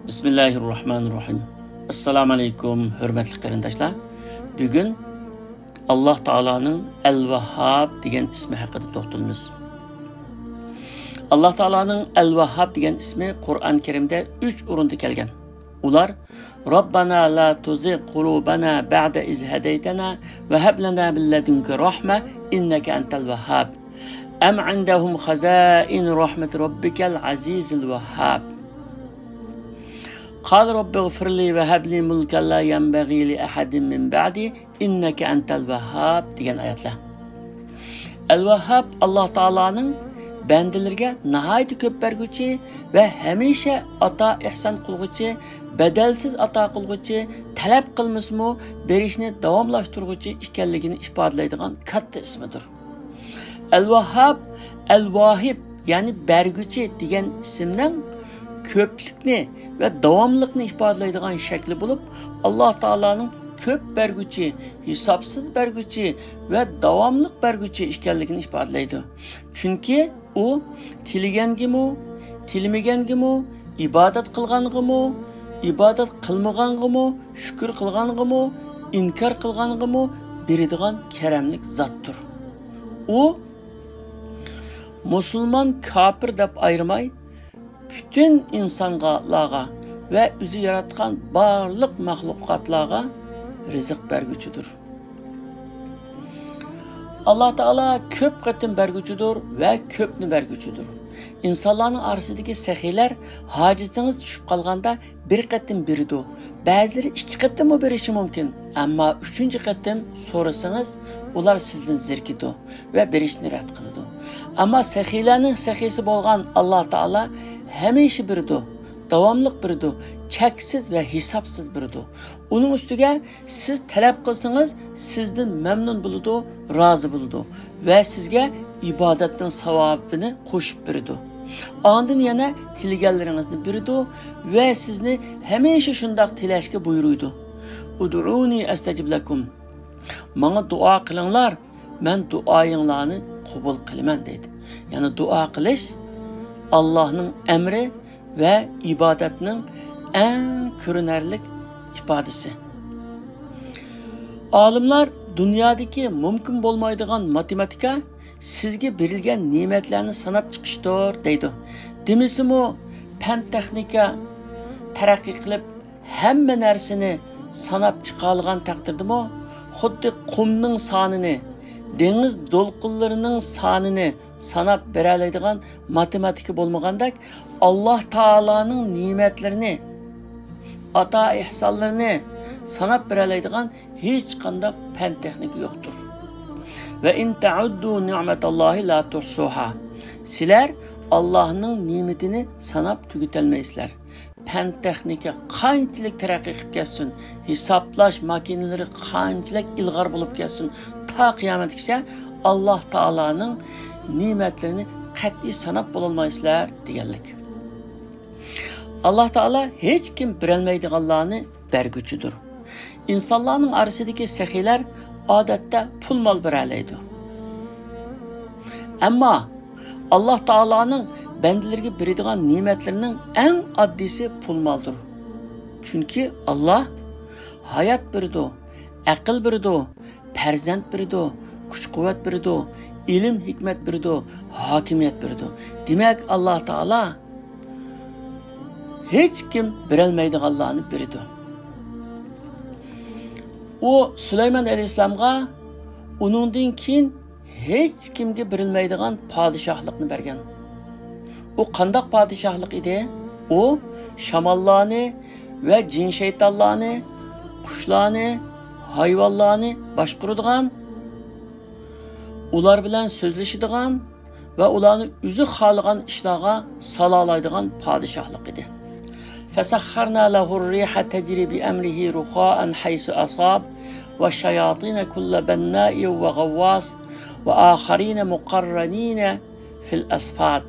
Bismillahirrahmanirrahim. Assalamu alaykum, hürmetli qarindoshlar. Bugün Allah Taala'nın El-Vahhab degan ismi haqida to'xtalamiz. Allah Taala'nın El-Vahhab degan ismi Qur'on Karimda 3 o'rinda kelgan. Ular Rabbana la tuzigh qulubana ba'da iz hadaytana va hab lana min ladunka rahma innaka antal wahhab. Am 'indahum khaza'in rahmat rabbikal azizil wahhab. قال رب اغفر لي وهب لي ملكا لا ينبغي لأحد من بعدي إنك أنت الوهاب degan oyatlar. El-Vahhab Allah Taala'nın bendelerge nihayet köp bergüçi ve hemişe ata ihsan kılgıçı, bedelsiz ata kılgıçı, talep kılmasımı berişini davamlaştırgıçı işkelligini ifadaleydiğen katta ismidir. El-Vahhab, El-Vahib yani bergüçi degan isimden köplükni ve davamlıkni ifadelaydigan şekli bulup Allah Taala'nın köp bergüçi, hesapsız bergüçi ve davamlık bergüçi işkelligini ifadelaydi. Çünkü o tiligengimi, tilmegengimi, ibadet kılgangimi, ibadet kılmagangimi, şükür kılgangimi, inkar kılgangimi biridigan keremlik zattır. O Müslüman kafir dep ayırmay bütün insanlarga ve özü yaratkan barlık mahlukatlarga rızık bergüçüdür. Allah Teala köp katın bergüçüdür ve köpnü bergüçüdür. İnsanların arasındaki sehiler haciziniz düşüp kalganda bir katın biridir. Bazıları iki katın mı berişi mümkün. Ama üçüncü katın sorasanız ular sizden zirkidir ve berişini ret kılıdır. Ama sehilerin sehisi bolgan Allah Teala hemişe biridir, davamlık biridir, çeksiz ve hesapsız biridir. Onun üstüge siz talep kılsanız sizden memnun buludu, razı buludu ve sizge ibadetin savabını koşup biridir. Andın yana tilgellerinizin biridir ve sizni hemişe şundak tileşke buyuruydu. Udu'uni estecib lekum. Bana dua kılınlar, ben duayınlarını kabul kılman deydi. Yani dua kılış Allah'ın emri ve ibadetinin en körünerlik ifadesi. Alimler dünyadaki mümkün bolmaydigan matematika sizge berilgen nimetlerini sanap çıkıştır deydi. Demisimi pen texnika terakki qilib hemme narsani sanap çıqalgan takdirdimi xuddi qumning sonini, deniz dolqunlarının sanını sanap bereleydiğen matematik bolmagandak Allah Taala'nın nimetlerini, ata ihsanlarını sanap bereleydiğen hiç kandak pen tekniki yoktur. Ve in ta'uddu ni'metallahi la tuhsuha. Siler Allah'ın nimetini sanap tüketelmeysizler. Pen texnika qanchalik taraqqiy qilib ketsin, hisoblash makinalari qanchalik ilg'or bo'lib ketsin, ta qiyomatgacha Allah Taala'nın nimetlerini qat'iy sanab bo'lolmaysizlar deganlik. Allah Taala hech kim bilolmaydiganlarni bergüçüdür. İnsanların arasındaki sehiler odatda pul mol beralaydi. Ammo Allah Taala'nın bendilerge beradigan nimetlerinin en addisi pul maldır. Çünkü Allah hayat biridir, akıl biridir, perzent biridir, kuch kuvvet biridir, ilim hikmet biridir, hakimiyet biridir. Demek Allah Teala hiç kim bilolmaydiganlarni biridir. O Süleyman Aleyhisselam'a onundan keyin hiç kimge berilmaydigan padişahlıkni bergan. O qandaq padişahlık idi? O şamallarını ve cin şeytanlarını, kuşlarını, hayvanlarını başquradigan, ular bilan sözleşidigan ve ularni özü xalagan ishlarga salalaydigan padişahlık idi. Fesahharna lehu'r-riha tecri bi emrihi ruha'an haysu asab ve şeyatin kull banna'i ve gawwas ve aharin muqarranin fil asfad.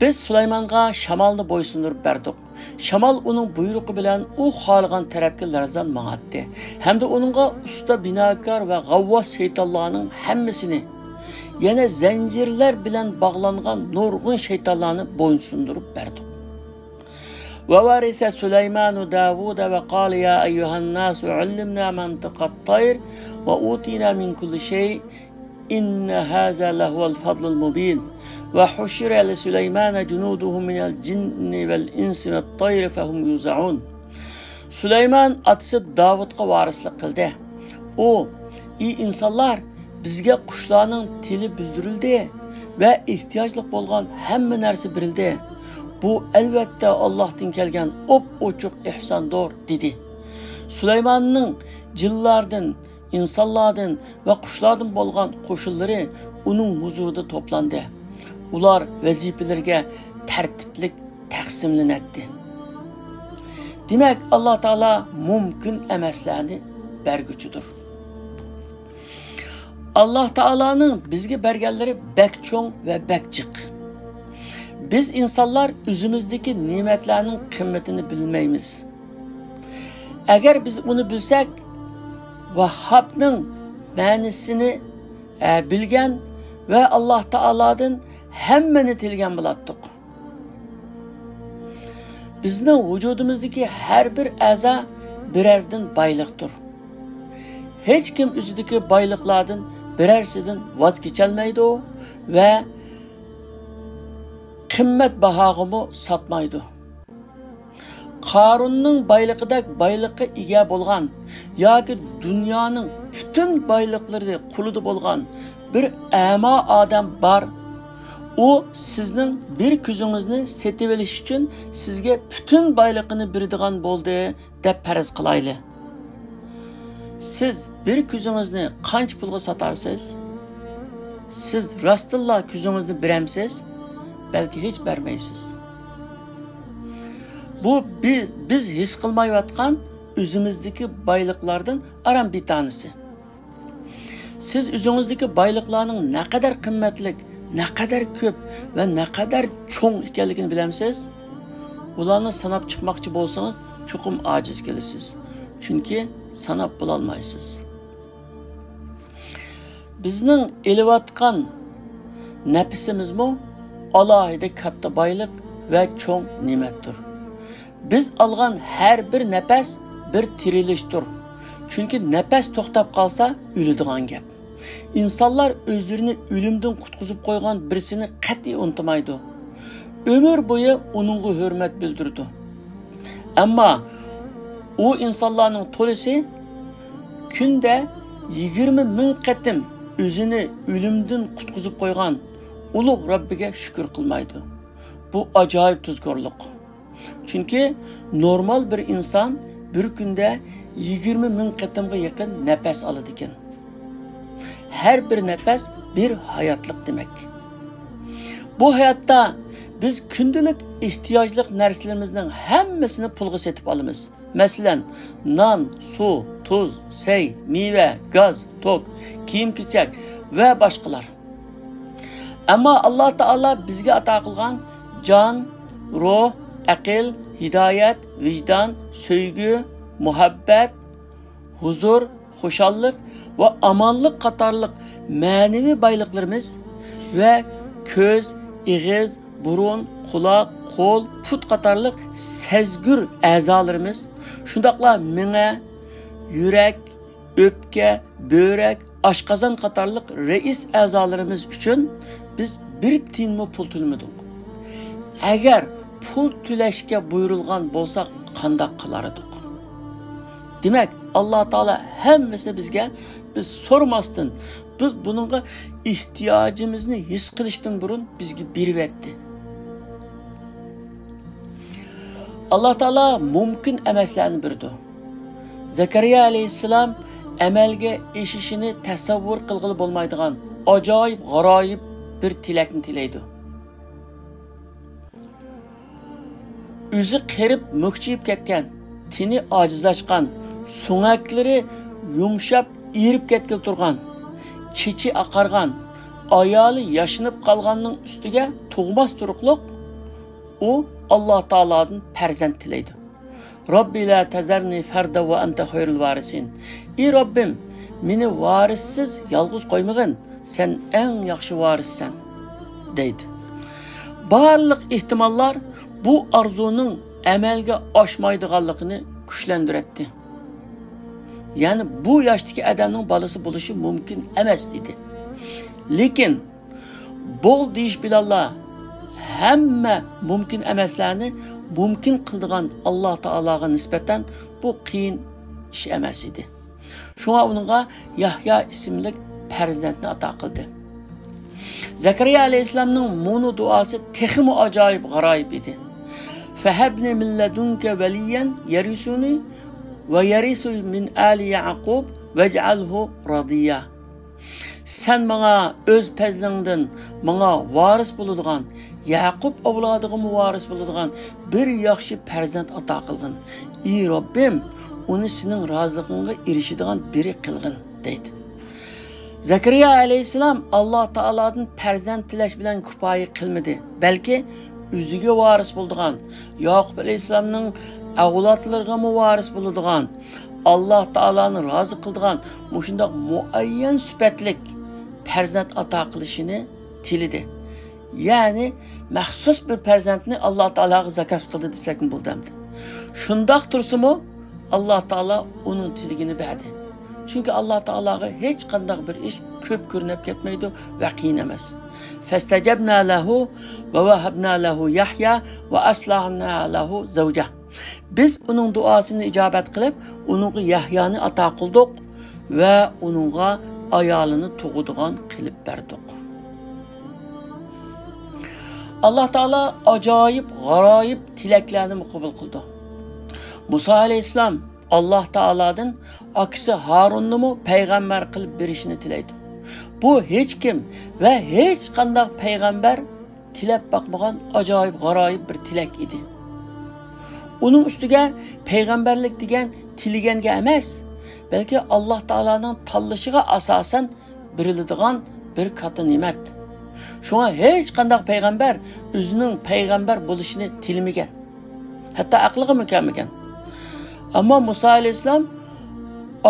Biz Süleyman'a şamalni boysundurup berdik. Şamal onun buyruğu bilen o xalgan tarafga larzan mağatdi. Hem de onunla usta binakar ve gavvas şeytanlarının hemmisini yana zincirler bilen bağlangan nurgun şeytanlarını boysundurup berdik. وَوَرِثَ سُلَيْمَانُ دَاوُودَ وَقَالَ يَا أَيُّهَا النَّاسُ عُلِّمْنَا مَنطِقَ الطَّيْرِ وَأُوتِينَا مِنْ كُلِّ شَيْءٍ إِنَّ هَذَا لَهُوَ الْفَضْلُ الْمُبِينُ وَحُشِّرَ لِسُلَيْمَانَ جُنُودُهُ مِنَ الْجِنِّ وَالْإِنسِ وَالطَّيْرِ فَهُمْ يُوزَعُونَ. Süleyman atası Davud'a varislik kıldı. O, iyi insanlar, bizge kuşlarının tili bildirildi ve ihtiyaçlık bolgan hemme nersi birildi. Bu elbette Allah'tan kelgen op-oçuk ihsandır dedi. Süleyman'ın cillardan, insanlardan ve kuşlardan bolgan koşulları onun huzurunda toplandı. Ular vazifelerge tertiplik taksimlenetti. Demek Allah Teala mümkün emaslarni bergüçüdür. Allah Teala'nın bizge bergenleri bek çoğ ve bek cık. Biz insanlar üzümüzdeki nimetlerinin kıymetini bilmeyimiz. Eğer biz bunu bilsek, Vahhab'nın manisini bilgen ve Allah Teala'dan hemmeni tilgen bulattık. Bizning vücudumuzdaki her bir a'za birerden baylıktır. Hiç kim üzüdeki baylıklardan birersidan vaz geçelmeydi o ve kıymet bahağımı satmaydı. Karun'un baylıkıdak baylıkı ega bolgan yoki dünyanın bütün baylıkları kuludu bolgan bir ama adam bar. O sizning bir ko'zingizni setib olish uchun sizga bütün bayliqini beradigan bo'ldi deb faraz qilayli. Siz bir ko'zingizni qancha pulga sotarsiz? Siz rostilla ko'zingizni beramsiz? Balki hech bermaysiz. Bu biz his qilmayotgan o'zimizdagi bayliqlardan aram bir tanesi. Siz o'zingizdagi bayliqlarning naqadar qimmatli, ne kadar köp ve ne kadar çoğ ekanligini bilemsiz? Ularni sanab çıkmakçı bolsanız çokum aciz kelisiz. Çünkü sanab bulalmaysiz. Bizning elivatkan nefisimiz mu? Alohida katta baylık ve çoğ nimettir. Biz algan her bir nefes bir tirilishdir. Çünkü nefes to'xtab qolsa o'ladigan gap. İnsanlar özlerini ölümden kutkuzup koygan birisini qat'iy unutmaydı. Ömür boyu onunğa hürmet bildirdi. Ama o insanların tolisi günde 20 bin qatim özünü ölümden kutkuzup koygan ulug' Rabbiga şükür kılmaydı. Bu acayip tuzkorluk. Çünkü normal bir insan bir günde 20 bin qatimga yakın nefes alır ekan. Her bir nefes bir hayatlık demek. Bu hayatta biz gündelik ihtiyaçlık nerselerimizin hemmesini pulga setip alımız. Mesela nan, su, tuz, sey, meyve, gaz, tok, kiyim-kechak ve başkalar. Ama Allah Teala bizge ata kılgan can, ruh, akıl, hidayet, vicdan, söygü, muhabbet, huzur, hoşallık ve amanlık katarlık manevi baylıklarımız ve köz, ağız, burun, kulak, kol, put katarlık sezgür azalarımız, şundakla mine, yürek, öpke, börek, aşkazan katarlık reis azalarımız için biz bir tinmi pul tülmedik. Eğer pul tüleşke buyurulgan bolsak kandak kılarıdık. Demek Allah Teala hemmesini bizge biz sormasdan biz bununla ihtiyacımızı his kılıştan burun bizge berip etdi. Allah Teala mümkün emaslarni berdi. Zakariya aleyhisselam amalga eshishini tasavvur qilg'ili bo'lmaydigan ajoyib g'aroyib bir tilakni tilaydi. O'zi qirib mukchiyib ketgan, tini ojizlashgan, so'ngaklari yumshab erib ketgan turgan, chechi aqargan, ayoli yashinib qolganning ustiga tug'mas turuqliq u Allah Taoladan farzand tilaydi. Robbi la tazarni farda va anta khayrul varisin. Ey Robbim, meni varissiz yolg'iz qo'ymagin, sen eng yaxshi varissan deydi. Barliq ehtimollar bu arzuning amalga oshmaydiganligini kuchlantiradi. Ya'ni bu yoshdagi odamning bolasi bo'lishi mumkin emas edi. Lekin bu deyish bilanlar hamma mumkin emaslarni mumkin qildigan Alloh taologa nisbatan bu qiyin ish emas edi. Shunga uningga Yahya ismli farzandni ato qildi. Zakariya alayhissalomning munu duosi texmi ajoyib g'aroyib edi. Fahabni min ladunka valiyan yarisuni va yarisu min ali Yaqub vaj'alhu radiya. Sen bana öz pezlingdan bana varis bo'ladigan, Yaqub avlodiga varis bo'ladigan bir yaxshi farzand ato qilgin. Ey Robbim, uni sening roziligingga erishadigan biri qilgin, deydi. Zakariya alayhissalom Alloh taolodan farzand tilash bilan kifoya qilmadi, balki o'ziga varis bo'ladigan, Yaqub alayhissalomning avlodlariga varis bo'ladigan, Alloh taoloni rozi qildigan mushundoq muayyan sifatlik farzand ato qilishini tilidi. Ya'ni maxsus bir farzandni Alloh taologa zakaz qildi desak bo'ldamdi. Shundoq tursimi Alloh taolo uning tiligini berdi. Chunki Alloh taologa hech qanday bir ish ko'p ko'rinib ketmaydi va qiyin emas. Fastajabna lahu va wahabna lahu Yahya va aslahna lahu zawja. Biz uning duosini ijobat qilib, uningga Yahyani ato qildik va uningga ayolini tug'adigan qilib berdik. Alloh taolo ajoyib, g'aroyib tilaklarni qabul qildi. Musa alayhissalom Alloh taolodan akisi Harunni payg'ambar qilib berishini tilaydi. Bu hech kim va hech qanday payg'ambar tilab boqmagan ajoyib, g'aroyib bir tilak edi. Uning ustiga payg'ambarlik degan tilaganga emas, balki Alloh taolaning tanlashiga asosan beriladigan bir katta ne'mat. Shunga hech qanday payg'ambar o'zining payg'ambar bo'lishini tilmagan. Hatto aqliga mukammagan. Ammo Musa alayhissalom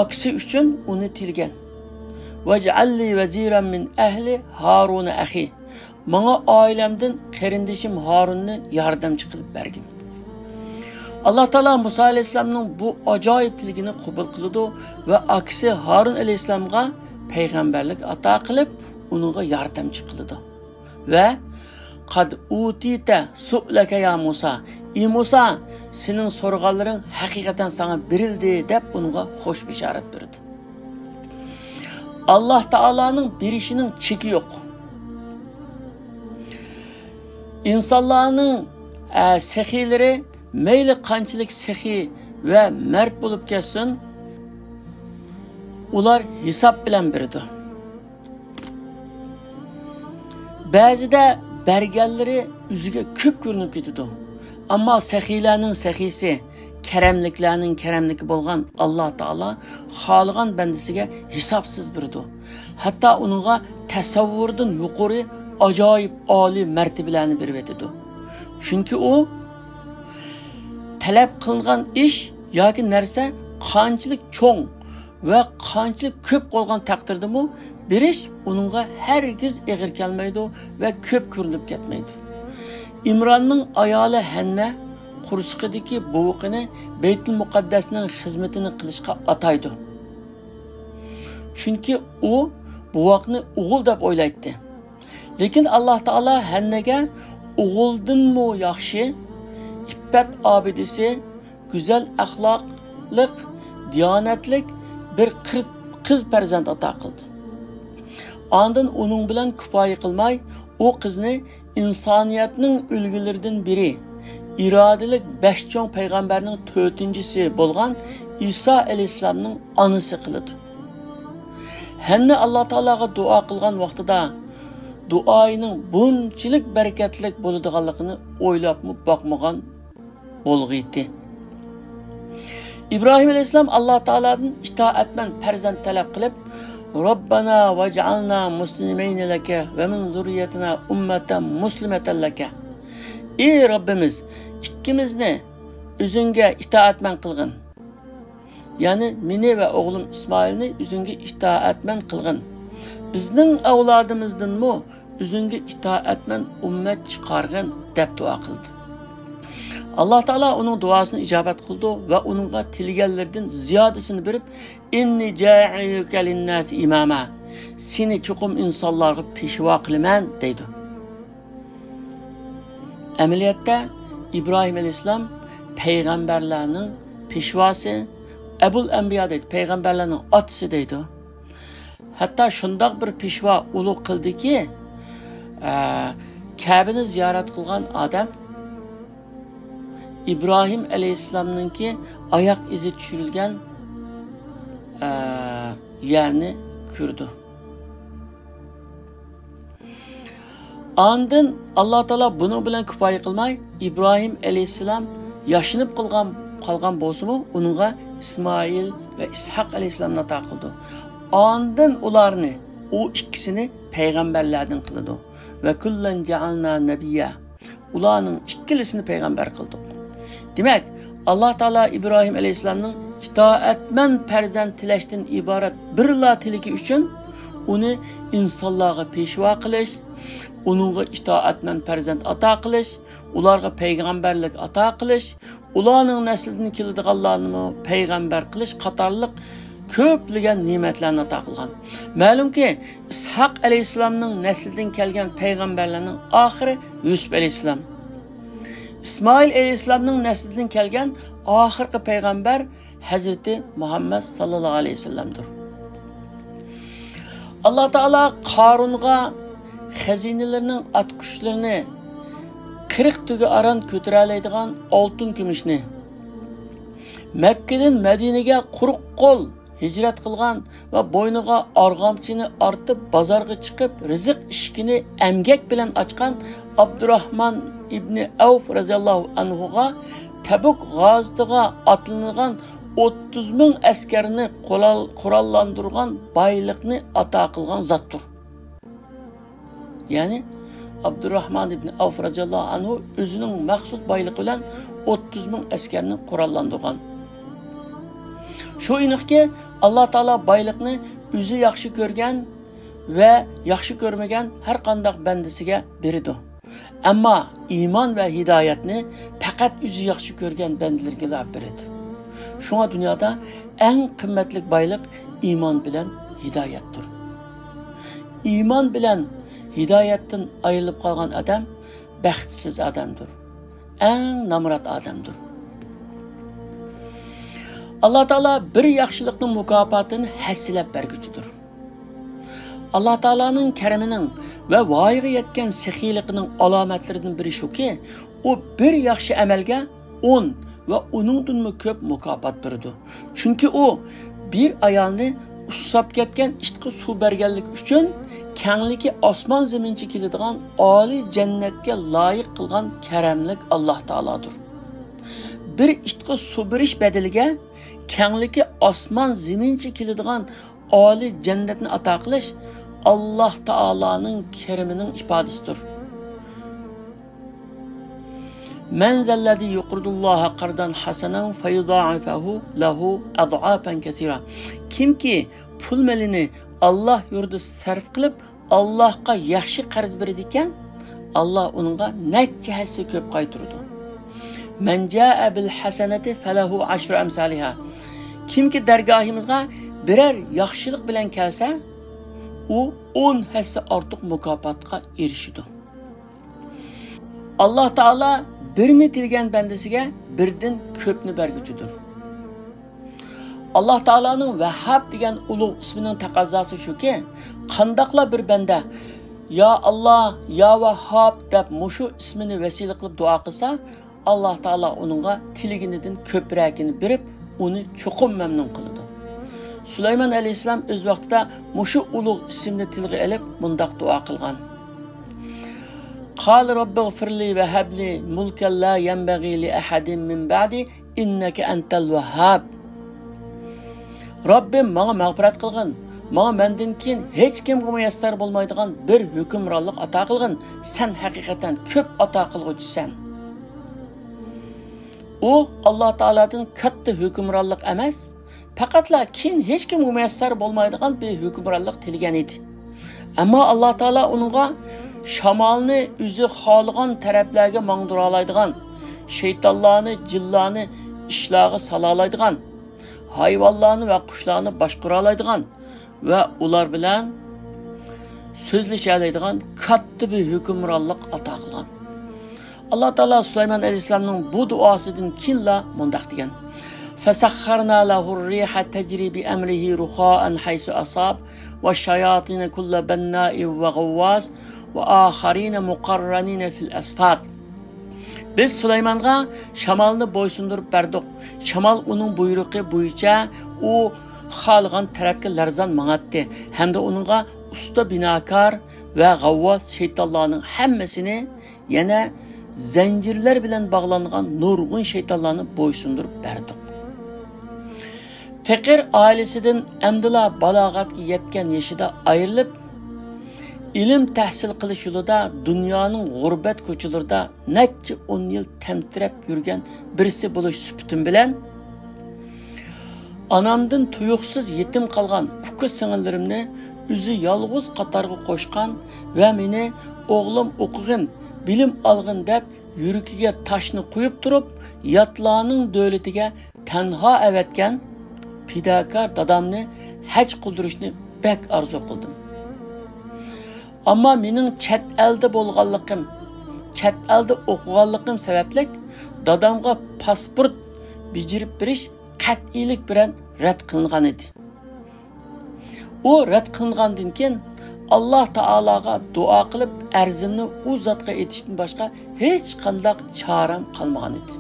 aksi uchun uni tilgan. Vaj'alli vaziran min ahli Harun akhi. Menga oilamdan qarindishim Harunni yordamchi qilib bergin. Alloh taolo Musa alayhissalomning bu ajoyib tiligini qabul qildi va aksi Harun alayhissalomga payg'ambarlik ato qilib, uningga yordamchi qildi. Va qad utita su'laka ya Musa. Ey Musa, sening so'rganlaring haqiqatan sana berildi deb uningga xo'sh bishorat berdi. Alloh taoloning berishining cheki yo'q. İnsanlarning saxiylari mayli qanchalik saxiy va mard bo'lib ketsin, ular hisob bilan berdi. Ba'zida berganlari o'ziga ko'p ko'rinib ketadi. Ammo saxiylarning saxiysi, karamliklarning karamligi bo'lgan Alloh taolo xohlagan bandasiga hisobsiz berdi. Hatto uningga tasavvurdan yuqori ajoyib oliy martabalarni berib etdi. Chunki u talab qilingan ish yoki narsa qanchalik cho'ng va qanchalik ko'p bo'lgan taqdirdami berish uningga hargiz ig'ir kelmaydi va ko'p ko'rinib ketmaydi. İmronning ayoli Hanna qursiqidagi buviqini Baytul Muqaddasning xizmatini qilishga ataydi. Chunki u buvoqni o'g'il deb o'ylaydi. Lekin Alloh taolo Hannaga o'g'ildinmi yaxshi, iffat obidisi, go'zal axloqli, diyonatlik bir qiz farzand ato qildi. Ondan uning bilan kifoya qilmay, u qizni insoniyatning ulgilaridan biri, irodalik 5 cho'ng payg'ambarning 4-chisi bo'lgan Iso alayhissalomning onasi qildi. Hanna Alloh taolaga duo qilgan vaqtida duoyining bunchalik barakatli bo'ladiganligini o'ylabmi boqmagan bo'lg'iydi. İbrahim alayhissalom Alloh taoladan itoatman farzand talab qilib, Robbana vaj'alna muslimayna laka va min zurriyatina ummatan muslimatan laka. Ey Robbimiz, ikkimizni o'zingga itoatman qilgin. Ya'ni meni va o'g'lim Ismoilni o'zingga itoatman qilgin. Bizning avlodimizdanmi o'zingga itoatman ummat chiqargin deb duo qildi. Allah Taala uning duosini ijobat qildi va uningga tilganlardan ziyodasini berib, inni ja'iluka lin-nasi imama. Seni chuqum insonlarga peshvo qilaman deydi. Amaliyotda İbrahim alayhissalom payg'ambarlarning peshvosi, Abul Anbiya deydi, payg'ambarlarning otasi deydi. Hatto shundoq bir peshvo ulug' qildiki, Ka'bani ziyorat qilgan odam İbrahim aleyhisselam'ınki ayak izi düşürülgen yerini kürdü. Andın Allah Teala bunu bilen kupayı kılmay, İbrahim aleyhisselam yaşınıp kalgan bolsumu onunla İsmail ve İshak aleyhisselam'ın ata kıldı. Andın ularını, o ikisini peygamberlerden kıldı. Ve kullen cealna nebiyya. Ularının ikilisini peygamber kıldı. Demek Allah Teala İbrahim aleyhisselam'ın itaatmen perzent tileşten ibaret birla tiliki üçün onu insanlığa peşva kılış, onunla itaatmen perzent ata kılış, ularga peygamberlik ata kılış, ularının neslini kildiğallarını peygamber kılış katarlık köplügen nimetlerini ata kılgan. Malum ki İshak aleyhisselam'ın neslinden kelgen peygamberlerinin ahiri Yusuf aleyhisselam. İsmail aleyhisselam'ın neslinden kelgen ahirki peygamber Hazreti Muhammed sallallahu aleyhi ve sellem'dir. Allah Teala Karun'a hazinelerinin atkuşlarını 40 tüge aran kötüreleydiğen altın gümüşünü Mekke'den Medine'ge quruq qol hicret kılgan ve boynuğa argamçını artıp bazarga çıkıp rızık işkini emgek bilen açkan Abdurrahman İbni Avf raziyallahu anhuga Tabuk gazdığa atlanıgan 30 bin askerini kurallandırgan baylıkını ata kılgan zattır. Yani Abdurrahman İbni Avf raziyallahu anhu özünün məxsus baylığı bilen 30 bin askerini kurallandırgan. Şu iniqki Allah Taala baylıqni özü yaxşı görgen ve yaxşı görmegen her qandaq bendisiga beridi. Amma iman ve hidayetni faqat özü yaxşı görgen bendilerge beridi. Şuna dünyada en qimmatli baylık iman bilen hidayettir. İman bilen hidayetten ayrılıp kalgan adam baxtsiz adamdır. En namrat adamdır. Allah Taala bir yaxşılıqның mukofatini hassilab berguchidir. Allah Taalaning karamining ve voyaga yetgan saxiyligining alomatlaridan biri shuki, u bir yaxshi amalga 10 ve uningdanmi ko'p mukofot berdi. Chunki u bir ayolni ussab ketgan ishqi suv berganlik uchun kengligi osmon zamincha keladigan oliy jannatga loyiq qilgan karamlik Allah Taaladır. Bir ishqi suv berish badaliga kengligi osmon zamincha keladigan oliy jannatni ato qilish Allah Taala'nın kerimining ifodasidir. Men zellezi yuqridullaha qardan hasanan fayudaifahu lahu ad'afan kaseera. Kimki pul melini Allah yurdi sarf qilib Allohga yaxshi qarz beradi ekan, Allah uningga necha hassa ko'p qaytiradi. Men jaa bil hasanati falahu 10 amsalha. Kimki dargohimizga birer yaxshilik bilan kelsa, u 10 hassa ortiq mukofotga erishadi. Allah Taala birini tilgan bandasiga birdan ko'pni berguchidir. Allah Taala'nın Vahhab degan ulug' ismining taqozosi shuki, qandoqla bir banda ya Allah, ya Vahhab deb mushu ismini vasila qilib duo qilsa, Allah Taala uningga tiliginidan ko'pragini berib, uni chuqum mamnun qiladi. Süleyman aleyhisselam öz vaqtida mushu ulug' ismni tilga olib mundaq duo qilgan. Qal Rabbighfirli va habli mulkan la yanbaghi li ahadin min ba'di innaka antal Vahhab. Rabbim bana mağfirat qilgin. Bana mendan keyin hech kimga muyassar bo'lmaydigan bir hukmronlik ato qilgin. Sen haqiqatan ko'p ato qilguvchisan. U Allah Taoladan katta hukmronlik emas, faqatla keyin hech kimga muyassar bo'lmaydigan bir hukmronlik tilgan edi. Ammo Allah Taala uningga shamolni o'zi xohlagan taraflarga mangdira oladigan, şeytanlarni, jinlarni ishlariga sala oladigan, hayvonlarni va qushlarni boshqara oladigan va ular bilan so'zlasha oladigan katta bir hukmronlik ato qilgan. Alloh taolo Sulaymon alayhissalomning bu duosidan killa mundaq degan: "Fasakharna lahu riha tajri bi amrihi ruhaan haysu asab va shayatin kull banna'in va gawwas va akharina muqarranin fil asfat." Biz Sulaymonga shamolni bo'ysundirib berdik. Shamol uning buyrug'i bo'yicha u xohlagan tarafga larzon mang'atdi hamda uningga usta binokor va g'avvos shaytonlarning hammasini yana zanjirlar bilan bog'langan nurg'un shaytonlarni bo'ysundirib berdik. Faqir oilasidan amdila balog'atga yetgan yoshida ayrilib, ilm tahsil qilish yo'lida dunyoning g'urbat ko'chalarida necha 10 yil tamtirab yurgan birisi bo'lish suputim bilan anamdan tuyuqsiz yetim qolgan uka singillarimni o'zi yolg'iz qatorga qo'shgan va meni o'g'lim o'qig'in, bilim olg'in deb yuragiga toshni qo'yib turib, yotlarning davlatiga tanho avatgan fidokor dadamni haj qildirishni bek arzu qildim. Ammo mening chet elda bo'lganligim, chet elda o'qiganligim sababli dadamga pasport bijirib berish qat'iylik bilan rad qilingan edi. U rad qilingandan keyin Alloh taologa duo qilib arzimni u zotga aytishdan boshqa hech qanday choram qolmagan edi.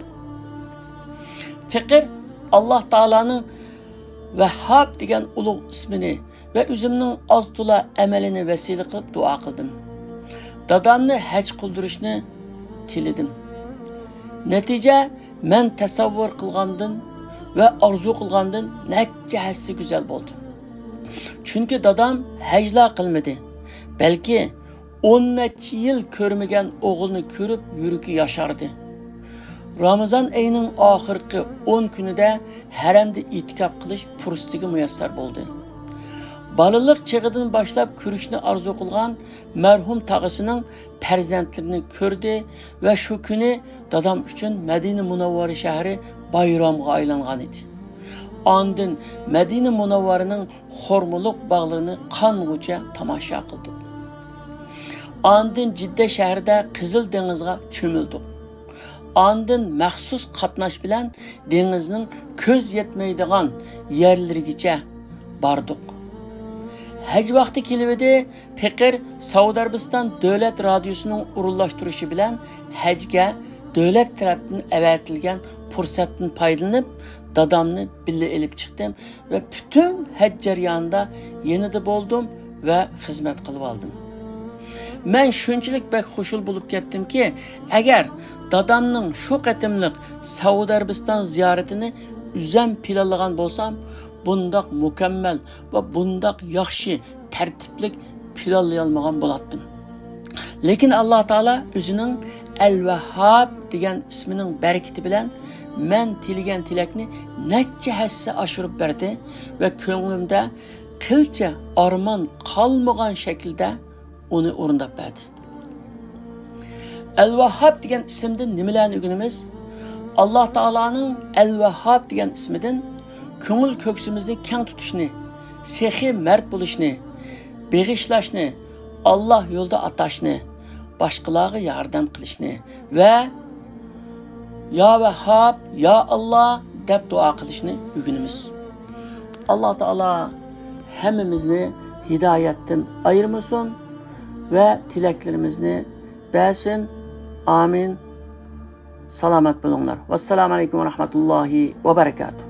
Faqir Alloh taoloning Vahhab degan ulug' ismini ve o'zimning oz to'la amalini vasila qilib duo qildim. Dadamni haj qildirishni tiladim. Natija men tasavvur qilgandan ve arzu qilgandan necha hassi go'zal bo'ldi. Chunki dadam hajla qilmadi, balki 10 necha yil ko'rmagan o'g'ilni ko'rib yuragi yoshardi. Ramazon oyining oxirgi 10 kunida haramda itikof qilish fursatiga muyassar bo'ldi. Balaliq çağıdan başlap ko'rishni arzu qilgan marhum tağısının farzandlarini ko'rdi ve şu kuni dadam uchun Madina Munawwara shahri bayramga aylangan edi. Ondan Madina Munawwaraning xurmuluq bog'larini qong'ucha tomosha qildik. Ondan Jidda shahrida Qizil dengizga cho'mildik. Ondan maxsus qatnash bilan dengizning ko'z yetmaydigan yerlarigacha bordik. Hac vaqti kelibdi, Faqir Saudiya Arabiston davlat radiosuning urunlashtirishi bilan hajga davlat tarafdan avatilgan fursatdan foydalanib, dadamni billa elib chiqdim va butun haj jarayonida yanida bo'ldim va xizmat qilib oldim. Men shunchalik bak xushul bo'lib ketdimki, agar dadamning shu qatimliq Saudiya Arabiston ziyoratini uzam planlagan bo'lsam, bundaq mukammal va bundaq yaxshi tartiblik planlay olmagan bo'lardim. Lekin Alloh taolo o'zining Al-Vahhab degan ismining barakati bilan men tilgan tilakni necha hassa oshirib berdi va ko'nglimda qilcha armon qolmagan shaklda uni o'rindab berdi. Al-Vahhab degan ismdan nimalarni o'rganamiz? Alloh taoloning Al-Vahhab degan ismidan ko'ngil ko'ksimizni keng tutishni, sehi mard bo'lishni, beg'ishlashni, Alloh yo'lida atashni, boshqalarga yordam qilishni va Ya Vahhab, Ya Allah deb duo qilishni o'rganamiz. Alloh taolo hammamizni hidoyatdan ayirmasin ve tilaklarimizni bersin. Amin. Selamet bulunlar. Vesselamu aleyküm ve rahmetullahi ve berekatuhu.